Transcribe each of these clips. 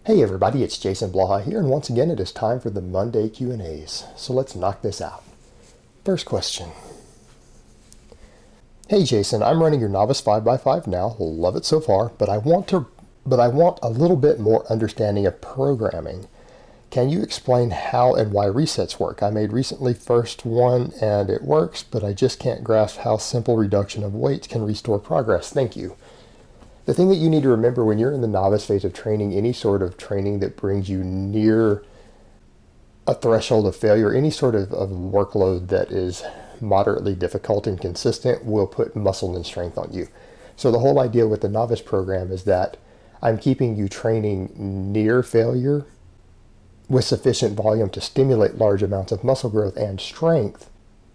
Hey everybody, it's Jason Blaha here, and once again it is time for the Monday Q&As. So let's knock this out. First question. Hey Jason, I'm running your novice 5x5 now. Love it so far, but I want a little bit more understanding of programming. Can you explain how and why resets work? I made recently first one and it works, but I just can't grasp how simple reduction of weights can restore progress. Thank you. The thing that you need to remember when you're in the novice phase of training, any sort of training that brings you near a threshold of failure, any sort of workload that is moderately difficult and consistent will put muscle and strength on you. So the whole idea with the novice program is that I'm keeping you training near failure with sufficient volume to stimulate large amounts of muscle growth and strength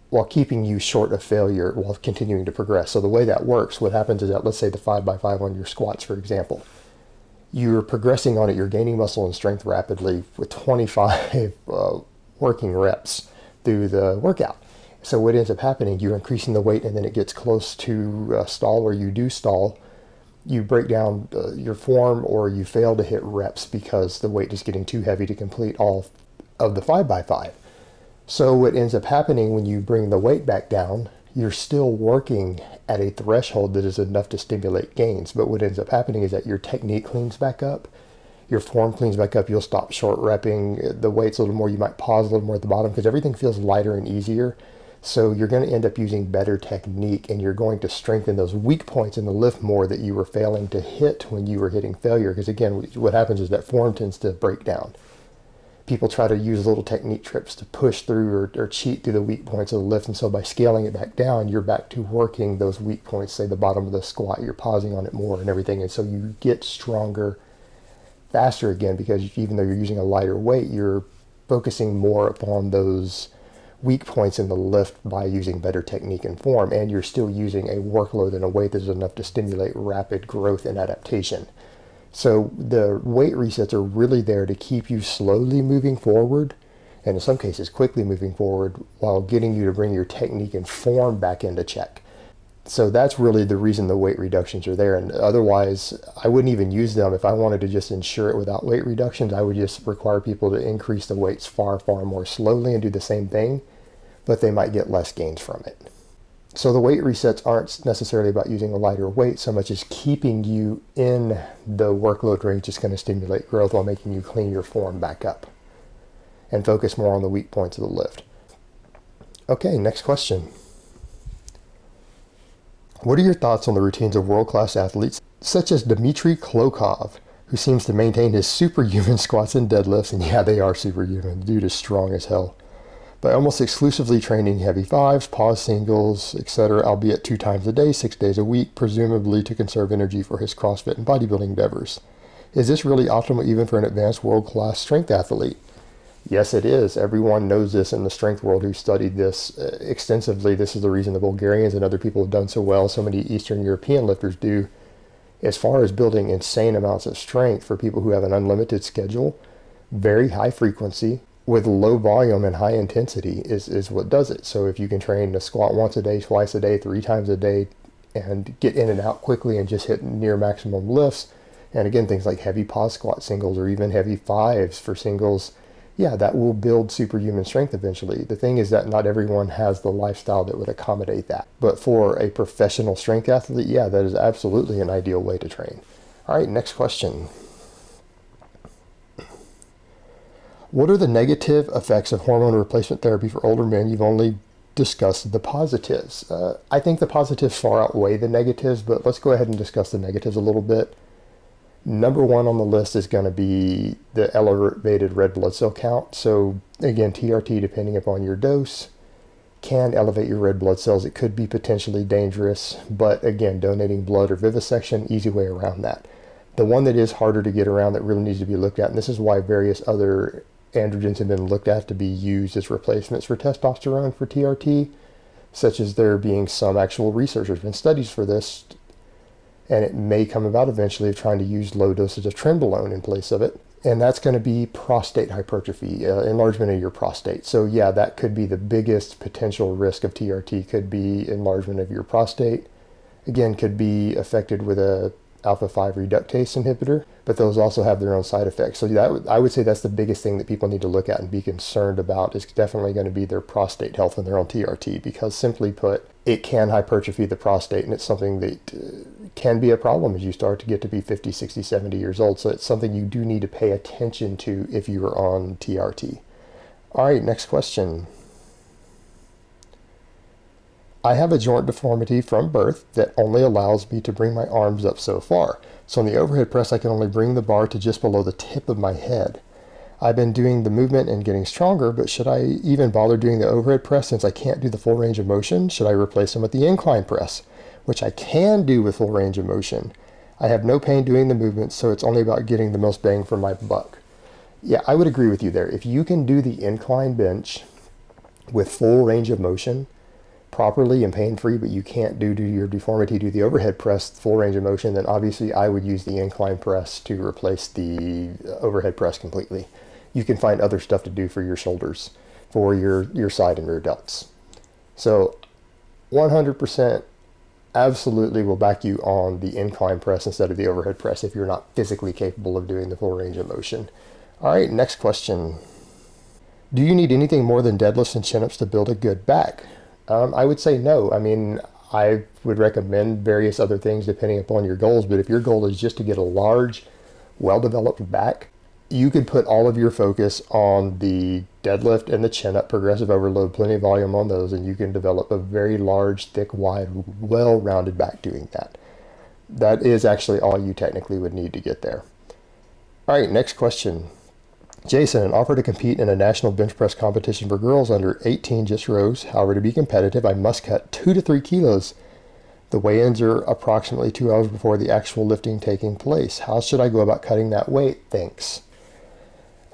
while keeping you short of failure while continuing to progress. So the way that works, what happens is that, let's say the 5x5 on your squats, for example, you're progressing on it, you're gaining muscle and strength rapidly with 25 working reps through the workout. So what ends up happening, you're increasing the weight and then it gets close to stall, or you do stall, you break down your form, or you fail to hit reps because the weight is getting too heavy to complete all of the 5x5. So what ends up happening when you bring the weight back down, you're still working at a threshold that is enough to stimulate gains. But what ends up happening is that your technique cleans back up, your form cleans back up, you'll stop short repping the weights a little more, you might pause a little more at the bottom because everything feels lighter and easier. So you're going to end up using better technique, and you're going to strengthen those weak points in the lift more that you were failing to hit when you were hitting failure. Because again, what happens is that form tends to break down. People try to use little technique trips to push through or cheat through the weak points of the lift. And so by scaling it back down, you're back to working those weak points, say the bottom of the squat, you're pausing on it more and everything. And so you get stronger faster again, because even though you're using a lighter weight, you're focusing more upon those weak points in the lift by using better technique and form. And you're still using a workload and a weight that's enough to stimulate rapid growth and adaptation. So the weight resets are really there to keep you slowly moving forward, and in some cases quickly moving forward, while getting you to bring your technique and form back into check. So that's really the reason the weight reductions are there. And otherwise, I wouldn't even use them. If I wanted to just ensure it without weight reductions, I would just require people to increase the weights far, far more slowly and do the same thing, but they might get less gains from it. So the weight resets aren't necessarily about using a lighter weight so much as keeping you in the workload range that's going to stimulate growth while making you clean your form back up and focus more on the weak points of the lift. Okay, next question. What are your thoughts on the routines of world-class athletes such as Dmitry Klokov, who seems to maintain his superhuman squats and deadlifts? And yeah, they are superhuman. The dude is strong as hell. By almost exclusively training heavy fives, pause singles, etc., albeit 2 times a day, 6 days a week, presumably to conserve energy for his CrossFit and bodybuilding endeavors. Is this really optimal even for an advanced world-class strength athlete? Yes, it is. Everyone knows this in the strength world who studied this extensively. This is the reason the Bulgarians and other people have done so well. So many Eastern European lifters do, as far as building insane amounts of strength for people who have an unlimited schedule. Very high frequency with low volume and high intensity is what does it. So if you can train to squat once a day, twice a day, 3 times a day, and get in and out quickly and just hit near maximum lifts, and again, things like heavy pause squat singles or even heavy fives for singles, yeah, that will build superhuman strength eventually. The thing is that not everyone has the lifestyle that would accommodate that. But for a professional strength athlete, yeah, that is absolutely an ideal way to train. All right, next question. What are the negative effects of hormone replacement therapy for older men? You've only discussed the positives. I think the positives far outweigh the negatives, but let's go ahead and discuss the negatives a little bit. Number 1 on the list is going to be the elevated red blood cell count. So again, TRT, depending upon your dose, can elevate your red blood cells. It could be potentially dangerous, but again, donating blood or vivisection, easy way around that. The one that is harder to get around that really needs to be looked at, and this is why various other androgens have been looked at to be used as replacements for testosterone for TRT, such as there being some actual research. There's been studies for this, and it may come about eventually of trying to use low doses of trenbolone in place of it. And that's going to be prostate hypertrophy, enlargement of your prostate. So yeah, that could be the biggest potential risk of TRT, could be enlargement of your prostate. Again, could be affected with a alpha-5 reductase inhibitor, but those also have their own side effects. So I would say that's the biggest thing that people need to look at and be concerned about is definitely going to be their prostate health and their own TRT, because simply put, it can hypertrophy the prostate, and it's something that can be a problem as you start to get to be 50, 60, 70 years old. So it's something you do need to pay attention to if you are on TRT. All right, next question. I have a joint deformity from birth that only allows me to bring my arms up so far. So on the overhead press, I can only bring the bar to just below the tip of my head. I've been doing the movement and getting stronger, but should I even bother doing the overhead press since I can't do the full range of motion? Should I replace them with the incline press, which I can do with full range of motion? I have no pain doing the movement, so it's only about getting the most bang for my buck. Yeah, I would agree with you there. If you can do the incline bench with full range of motion properly and pain-free, but you can't do your deformity, do the overhead press full range of motion, then obviously I would use the incline press to replace the overhead press completely. You can find other stuff to do for your shoulders, for your side and rear delts. So 100% absolutely will back you on the incline press instead of the overhead press if you're not physically capable of doing the full range of motion. All right, next question. Do you need anything more than deadlifts and chin-ups to build a good back? I would say no. I mean, I would recommend various other things depending upon your goals, but if your goal is just to get a large, well-developed back, you could put all of your focus on the deadlift and the chin-up, progressive overload, plenty of volume on those, and you can develop a very large, thick, wide, well-rounded back doing that. That is actually all you technically would need to get there. All right, next question. Jason, an offer to compete in a national bench press competition for girls under 18 just rose. However, to be competitive, I must cut 2 to 3 kilos. The weigh-ins are approximately 2 hours before the actual lifting taking place. How should I go about cutting that weight? Thanks.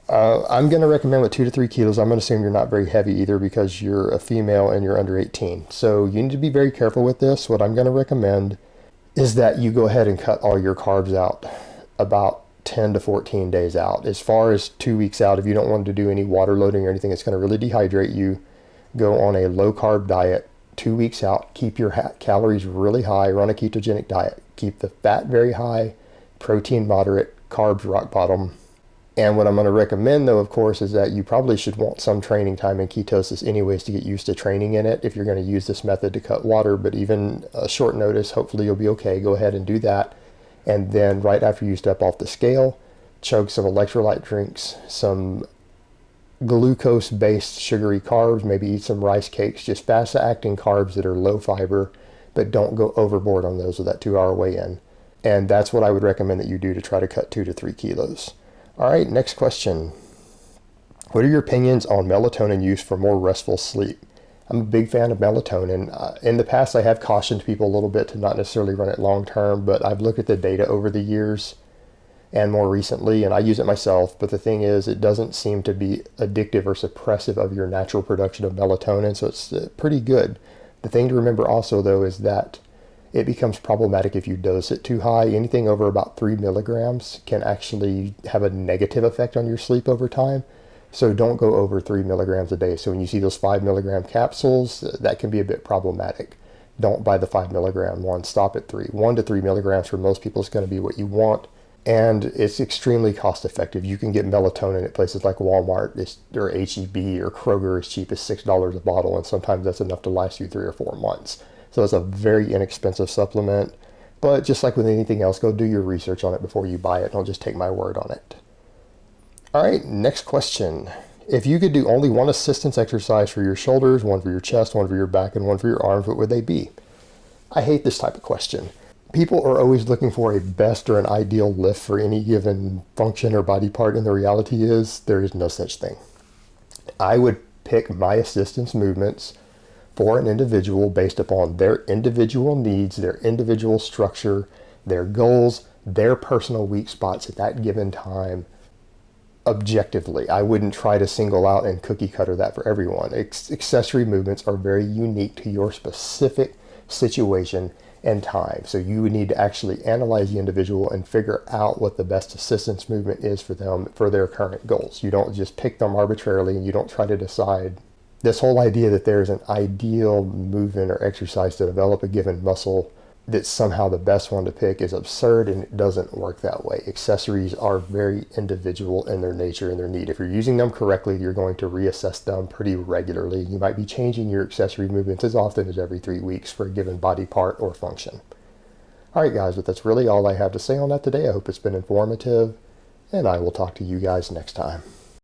I'm going to recommend with 2 to 3 kilos. I'm going to assume you're not very heavy either because you're a female and you're under 18. So you need to be very careful with this. What I'm going to recommend is that you go ahead and cut all your carbs out about 10 to 14 days out. As far as 2 weeks out, if you don't want to do any water loading or anything that's going to really dehydrate you, go on a low carb diet 2 weeks out. Keep your calories really high, run a ketogenic diet. Keep the fat very high, protein moderate, carbs rock bottom. And what I'm going to recommend though, of course, is that you probably should want some training time in ketosis anyways to get used to training in it if you're going to use this method to cut water. But even a short notice, hopefully you'll be okay. Go ahead and do that. And then right after you step off the scale, chug some electrolyte drinks, some glucose-based sugary carbs, maybe eat some rice cakes, just fast-acting carbs that are low fiber, but don't go overboard on those with that 2-hour weigh-in. And that's what I would recommend that you do to try to cut 2 to 3 kilos. All right, next question. What are your opinions on melatonin use for more restful sleep? I'm a big fan of melatonin. In the past, I have cautioned people a little bit to not necessarily run it long term, but I've looked at the data over the years and more recently, and I use it myself. But the thing is, it doesn't seem to be addictive or suppressive of your natural production of melatonin, so it's pretty good. The thing to remember also, though, is that it becomes problematic if you dose it too high. Anything over about 3 milligrams can actually have a negative effect on your sleep over time. So don't go over 3 milligrams a day. So when you see those 5 milligram capsules, that can be a bit problematic. Don't buy the 5 milligram one. Stop at 3. 1 to 3 milligrams for most people is going to be what you want. And it's extremely cost effective. You can get melatonin at places like Walmart or H-E-B or Kroger as cheap as $6 a bottle. And sometimes that's enough to last you 3 or 4 months. So it's a very inexpensive supplement. But just like with anything else, go do your research on it before you buy it. Don't just take my word on it. All right, next question. If you could do only one assistance exercise for your shoulders, one for your chest, one for your back, and one for your arms, what would they be? I hate this type of question. People are always looking for a best or an ideal lift for any given function or body part, and the reality is there is no such thing. I would pick my assistance movements for an individual based upon their individual needs, their individual structure, their goals, their personal weak spots at that given time. Objectively, I wouldn't try to single out and cookie cutter that for everyone. Accessory movements are very unique to your specific situation and time. So you would need to actually analyze the individual and figure out what the best assistance movement is for them for their current goals. You don't just pick them arbitrarily and you don't try to decide. This whole idea that there's an ideal movement or exercise to develop a given muscle that somehow the best one to pick is absurd, and it doesn't work that way. Accessories are very individual in their nature and their need. If you're using them correctly, you're going to reassess them pretty regularly. You might be changing your accessory movements as often as every 3 weeks for a given body part or function. All right, guys, but that's really all I have to say on that today. I hope it's been informative, and I will talk to you guys next time.